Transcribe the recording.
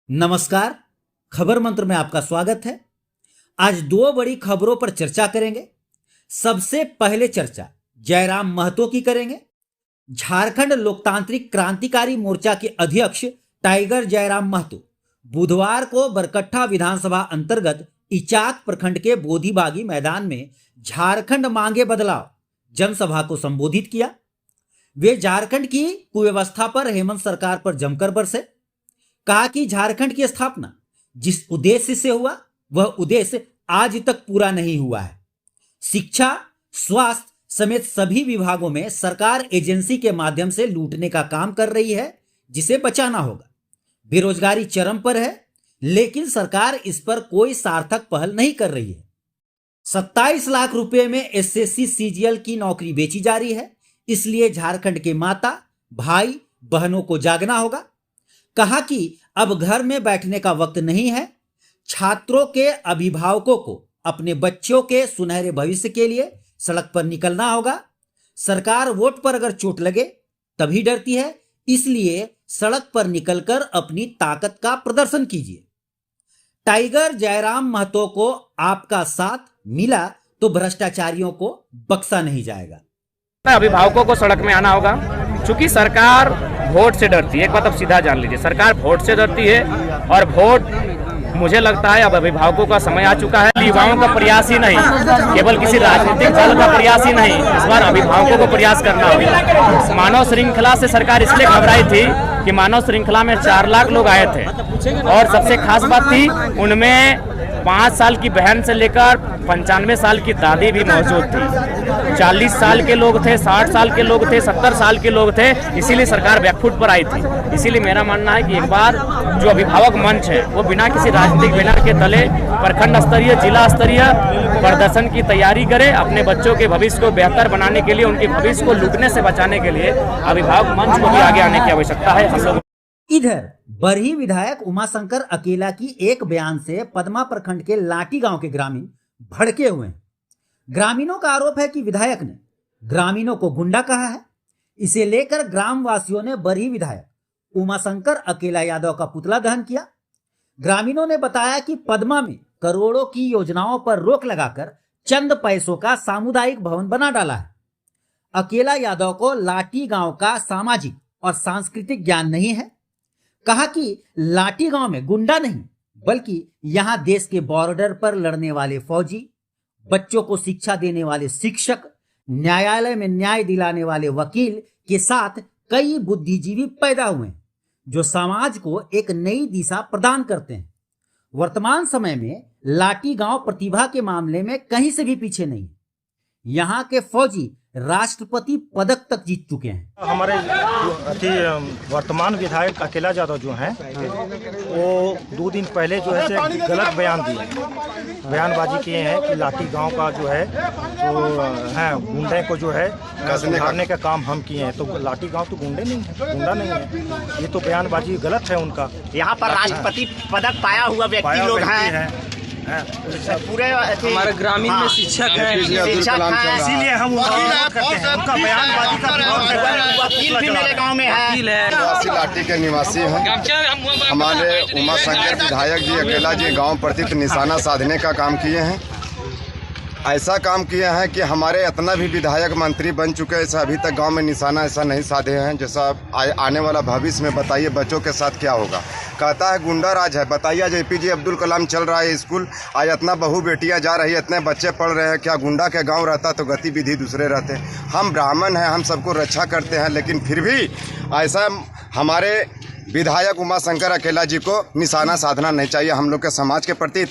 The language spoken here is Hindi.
नमस्कार। खबर मंत्र में आपका स्वागत है। आज दो बड़ी खबरों पर चर्चा करेंगे। सबसे पहले चर्चा जयराम महतो की करेंगे। झारखंड लोकतांत्रिक क्रांतिकारी मोर्चा के अध्यक्ष टाइगर जयराम महतो बुधवार को बरकट्ठा विधानसभा अंतर्गत इचाक प्रखंड के बोधीबागी मैदान में झारखंड मांगे बदलाव जनसभा को संबोधित किया। वे झारखंड की कुव्यवस्था पर हेमंत सरकार पर जमकर बरसे। कहा कि झारखंड की स्थापना जिस उद्देश्य से हुआ वह उद्देश्य आज तक पूरा नहीं हुआ है। शिक्षा, स्वास्थ्य समेत सभी विभागों में सरकार एजेंसी के माध्यम से लूटने का काम कर रही है, जिसे बचाना होगा। बेरोजगारी चरम पर है, लेकिन सरकार इस पर कोई सार्थक पहल नहीं कर रही है। 27 लाख रुपए में एसएससी सीजीएल की नौकरी बेची जा रही है, इसलिए झारखंड के माता, भाई, बहनों को जागना होगा। कहा कि अब घर में बैठने का वक्त नहीं है। छात्रों के अभिभावकों को अपने बच्चों के सुनहरे भविष्य के लिए सड़क पर निकलना होगा। सरकार वोट पर अगर चोट लगे तभी डरती है, इसलिए सड़क पर निकलकर अपनी ताकत का प्रदर्शन कीजिए। टाइगर जयराम महतो को आपका साथ मिला तो भ्रष्टाचारियों को बख्शा नहीं जाएगा। अभिभावकों को सड़क में आना होगा, क्योंकि सरकार वोट से डरती है। एक बात अब सीधा जान लीजिए, सरकार वोट से डरती है और वोट मुझे लगता है अब अभिभावकों का समय आ चुका है। युवाओं का प्रयास ही नहीं, केवल किसी राजनीतिक दल का प्रयास ही नहीं, इस बार अभिभावकों को प्रयास करना होगा। मानव श्रृंखला से सरकार इसलिए घबराई थी कि मानव श्रृंखला में 4 लाख लोग आए थे और सबसे खास बात थी उनमें 5 साल की बहन से लेकर 95 साल की दादी भी मौजूद थी। 40 साल के लोग थे, 60 साल के लोग थे, 70 साल के लोग थे, इसीलिए सरकार बैकफुट पर आई थी। इसीलिए मेरा मानना है कि एक बार जो अभिभावक मंच है वो बिना किसी राजनीतिक बैनर के तले प्रखंड स्तरीय, जिला स्तरीय प्रदर्शन की तैयारी करे। अपने बच्चों के भविष्य को बेहतर बनाने के लिए, उनके भविष्य को लूटने से बचाने के लिए अभिभावक मंच को भी आगे आने की आवश्यकता है। हम लोग इधर बरही विधायक उमाशंकर अकेला की एक बयान से पदमा प्रखंड के लाटी गांव के ग्रामीण भड़के हुए हैं। ग्रामीणों का आरोप है कि विधायक ने ग्रामीणों को गुंडा कहा है। इसे लेकर ग्रामवासियों ने बरही विधायक उमाशंकर अकेला यादव का पुतला दहन किया। ग्रामीणों ने बताया कि पदमा में करोड़ों की योजनाओं पर रोक लगाकर चंद पैसों का सामुदायिक भवन बना डाला है। अकेला यादव को लाटी गांव का सामाजिक और सांस्कृतिक ज्ञान नहीं है। कहा कि लाटी गांव में गुंडा नहीं, बल्कि यहां देश के बॉर्डर पर लड़ने वाले फौजी, बच्चों को शिक्षा देने वाले शिक्षक, न्यायालय में न्याय दिलाने वाले वकील के साथ कई बुद्धिजीवी पैदा हुए हैं, जो समाज को एक नई दिशा प्रदान करते हैं। वर्तमान समय में लाटी गांव प्रतिभा के मामले में कहीं से भी पीछे नहीं है। यहाँ के फौजी राष्ट्रपति पदक तक जीत चुके हैं। हमारे वर्तमान विधायक अकेला यादव जो हैं वो 2 दिन पहले जो है गलत बयान दिए, बयानबाजी किए हैं कि लाठी गांव का जो है तो है गुंडे को जो है सुधारने का काम हम किए हैं। तो लाठी गांव तो गुंडा नहीं है, ये तो बयानबाजी गलत है उनका। यहाँ पर राष्ट्रपति पदक पाया हुआ व्यक्ति लोग हैं, पूरे हमारे ग्रामीण में शिक्षक हैं, इसीलिए हम उनका बयानबाजी का वकील भी मेरे गांव में है। लाठी के निवासी हैं। हमारे उमाशंकर विधायक जी अकेला जी गांव प्रति निशाना साधने का काम किए हैं। ऐसा काम किए हैं कि हमारे इतना भी विधायक मंत्री बन चुके हैं, ऐसा अभी तक गांव में निशाना ऐसा नहीं साधे हैं। जैसा आने वाला भविष्य में बताइए बच्चों के साथ क्या होगा। कहता है गुंडा राज है। बताइए आज APJ अब्दुल कलाम चल रहा है स्कूल, आज इतना बहू बेटियां जा रही है, इतने बच्चे पढ़ रहे हैं। क्या गुंडा के गांव रहता तो गतिविधि दूसरे रहते। हम ब्राह्मण हैं, हम सबको रक्षा करते हैं, लेकिन फिर भी ऐसा हमारे विधायक उमाशंकर अकेला जी को निशाना साधना नहीं चाहिए हम लोग के समाज के प्रति।